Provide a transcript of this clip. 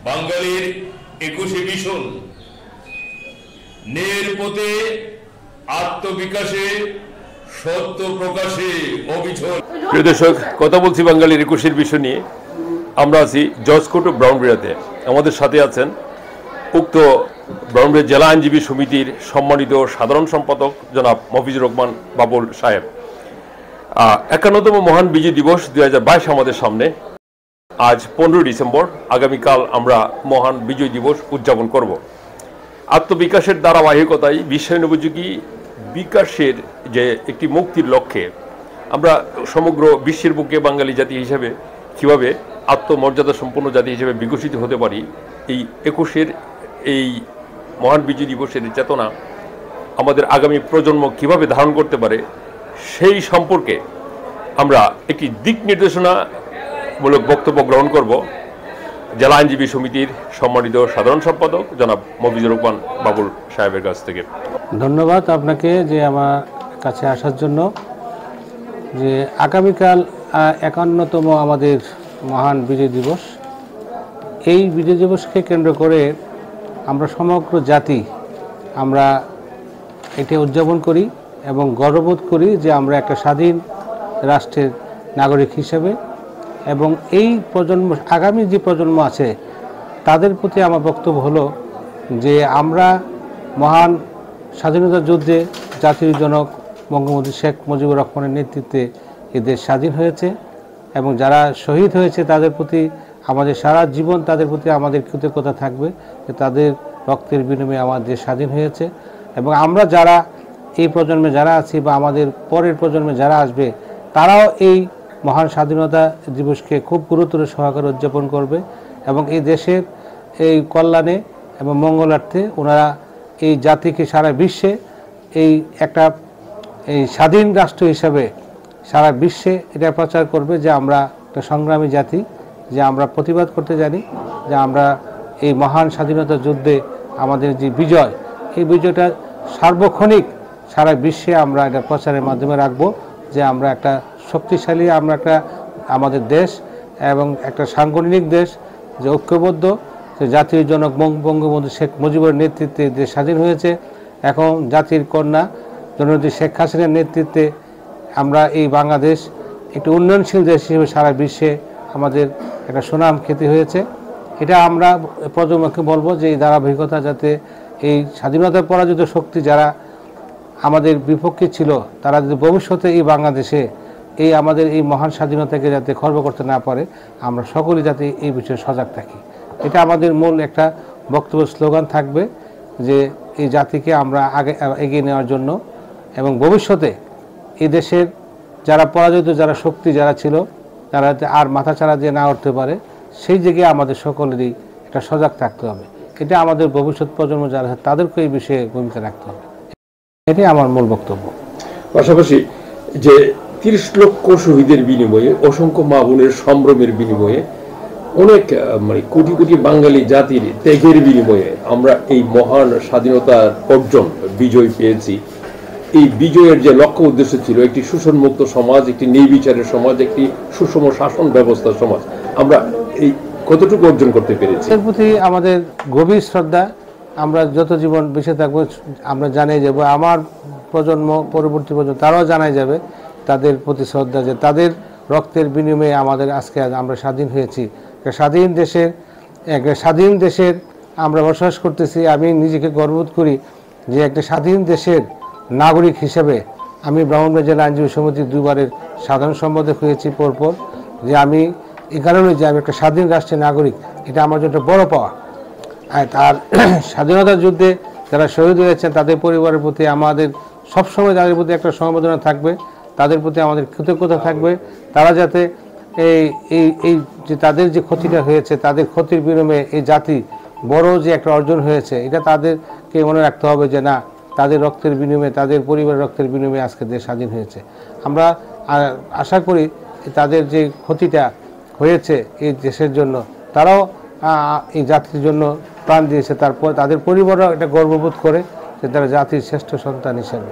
বাঙালির 21শে মিশন ন্যায়ের পথে আত্মবিকাশে সত্য প্রকাশে অবিচল। প্রিয় দর্শক, কথা বলছি বাঙালির 21শের মিশন নিয়ে। আমরা আছি জজকোর্ট ও ব্রাউনবাড়িয়াতে। আমাদের সাথে আছেন উক্ত ব্রাউনবাড়িয়া জেলা আইনজীবী সমিতির সম্মানিত সাধারণ সম্পাদক জনাব মফিজুর রহমান বাবুল সাহেব। 51তম মহান বিজয় দিবস 2022 আমাদের সামনে। আজ 15 ডিসেম্বর, আগামীকাল আমরা মহান বিজয় দিবস উদযাপন করব। আত্মবিকাশের ধারাবাহিকতায় বিশ্বায়নোপযোগী বিকাশের যে একটি মুক্তির লক্ষ্যে আমরা সমগ্র বিশ্বের বুকে বাঙালি জাতি হিসেবে কীভাবে আত্মমর্যাদা সম্পন্ন জাতি হিসেবে বিকশিত হতে পারি, এই 21শের এই মহান বিজয় দিবসের চেতনা আমাদের আগামী প্রজন্ম কিভাবে ধারণ করতে পারে, সেই সম্পর্কে আমরা একটি দিক নির্দেশনামূলক বক্তব্য গ্রহণ করব জেলা আইনজীবী সমিতির সম্মানিত সাধারণ সম্পাদক জনাব মফিজুর রহমান বাবুল সাহেবের কাছ থেকে। ধন্যবাদ আপনাকে যে আমার কাছে আসার জন্য। যে আগামীকাল 51তম আমাদের মহান বিজয় দিবস, এই বিজয় দিবসকে কেন্দ্র করে আমরা সমগ্র জাতি আমরা এটি উদযাপন করি এবং গর্ববোধ করি যে আমরা একটা স্বাধীন রাষ্ট্রের নাগরিক হিসেবে, এবং এই প্রজন্ম, আগামী যে প্রজন্ম আছে তাদের প্রতি আমার বক্তব্য হলো যে আমরা মহান স্বাধীনতা যুদ্ধে জাতির জনক বঙ্গবন্ধু শেখ মুজিবুর রহমানের নেতৃত্বে এই দেশ স্বাধীন হয়েছে, এবং যারা শহীদ হয়েছে তাদের প্রতি আমাদের সারা জীবন তাদের প্রতি আমাদের কৃতজ্ঞতা থাকবে যে তাদের রক্তের বিনিময়ে আমাদের দেশ স্বাধীন হয়েছে। এবং আমরা যারা এই প্রজন্মে যারা আছি বা আমাদের পরের প্রজন্মে যারা আসবে, তারাও এই মহান স্বাধীনতা দিবসকে খুব গুরুত্ব সহকারে উদযাপন করবে এবং এই দেশের এই কল্যাণে এবং মঙ্গলার্থে ওনারা এই জাতিকে সারা বিশ্বে এই একটা স্বাধীন রাষ্ট্র হিসাবে সারা বিশ্বে এটা প্রচার করবে যে আমরা একটা সংগ্রামী জাতি, যে আমরা প্রতিবাদ করতে জানি, যে আমরা এই মহান স্বাধীনতা যুদ্ধে আমাদের যে বিজয়, এই বিজয়টা সার্বক্ষণিক সারা বিশ্বে আমরা এটা প্রচারের মাধ্যমে রাখবো যে আমরা একটা শক্তিশালী, আমরা একটা আমাদের দেশ এবং একটা সাংগঠনিক দেশ যে ঐক্যবদ্ধ, যে জাতির জনক বঙ্গবন্ধু শেখ মুজিবুরের নেতৃত্বে দেশ স্বাধীন হয়েছে। এখন জাতির কন্যা জননেত্রী শেখ হাসিনার নেতৃত্বে আমরা এই বাংলাদেশ একটি উন্নয়নশীল দেশ হিসেবে সারা বিশ্বে আমাদের একটা সুনাম খ্যাতি হয়েছে। এটা আমরা প্রজন্মকে বলবো যে এই ধারাবাহিকতা যাতে এই স্বাধীনতার পরাজিত শক্তি যারা আমাদের বিপক্ষে ছিল, তারা যদি ভবিষ্যতে এই বাংলাদেশে এই আমাদের এই মহান স্বাধীনতাকে যাতে খর্ব করতে না পারে, আমরা সকলেই যাতে এই বিষয়ে সজাগ থাকি। এটা আমাদের মূল একটা বক্তব্য স্লোগান থাকবে যে এই জাতিকে আমরা আগে এগিয়ে নেওয়ার জন্য, এবং ভবিষ্যতে এই দেশের যারা পরাজিত যারা শক্তি যারা ছিল তারা যাতে আর মাথাচাড়া দিয়ে না উঠতে পারে, সেই জায়গায় আমাদের সকলেরই একটা সজাগ থাকতে হবে। এটা আমাদের ভবিষ্যৎ প্রজন্ম যারা আছে তাদেরকে এই বিষয়ে ভূমিকা রাখতে হবে। এটাই আমার মূল বক্তব্য। পাশাপাশি যে 30 লক্ষ শহীদের বিনিময়ে, অসংখ্য মা বোনের সম্ভ্রমের বিনিময়ে, অনেক কোটি কোটি বাঙালি জাতির ত্যাগের বিনিময়ে আমরা এই মহান স্বাধীনতার অর্জন বিজয় পেয়েছি। এই বিজয়ের যে লক্ষ্য উদ্দেশ্য ছিল একটি শোষণমুক্ত সমাজ, একটি নির্বিচারের সমাজ, একটি সুষম শাসন ব্যবস্থার সমাজ, আমরা এই কতটুকু অর্জন করতে পেরেছি এর প্রতি আমাদের গভীর শ্রদ্ধা। আমরা যত জীবন বেঁচে থাকবো আমরা জানাই যাব, আমার প্রজন্ম পরবর্তী প্রজন্ম তারাও জানাই যাবে তাদের প্রতি শ্রদ্ধা, যে তাদের রক্তের বিনিময়ে আমাদের আজকে আমরা স্বাধীন হয়েছি। একটা স্বাধীন দেশের আমরা বসবাস করতেছি। আমি নিজেকে গর্ববোধ করি যে একটা স্বাধীন দেশের নাগরিক হিসেবে আমি ব্রাহ্মণবাড়িয়া জেলা আইনজীবী সমিতির 2বারের সাধারণ সম্পাদক হয়েছি পরপর, যে আমি এই কারণে যে আমি একটা স্বাধীন রাষ্ট্রের নাগরিক, এটা আমার জন্য বড় পাওয়া। আর তার স্বাধীনতার যুদ্ধে যারা শহীদ হয়েছেন তাদের পরিবারের প্রতি আমাদের সবসময় তাদের প্রতি একটা সমবেদনা থাকবে, তাদের প্রতি আমাদের কৃতজ্ঞতা থাকবে। তারা যাতে এই যে তাদের যে ক্ষতিটা হয়েছে, তাদের ক্ষতির বিনিময়ে এই জাতি বড় যে একটা অর্জন হয়েছে, এটা তাদেরকে মনে রাখতে হবে যে না, তাদের রক্তের বিনিময়ে, তাদের পরিবারের রক্তের বিনিময়ে আজকে দেশ স্বাধীন হয়েছে। আমরা আশা করি তাদের যে ক্ষতিটা হয়েছে এই দেশের জন্য, তারাও এই জাতির জন্য প্রাণ দিয়েছে, তারপর তাদের পরিবারও একটা গর্ববোধ করে যে তারা জাতির শ্রেষ্ঠ সন্তান হিসেবে।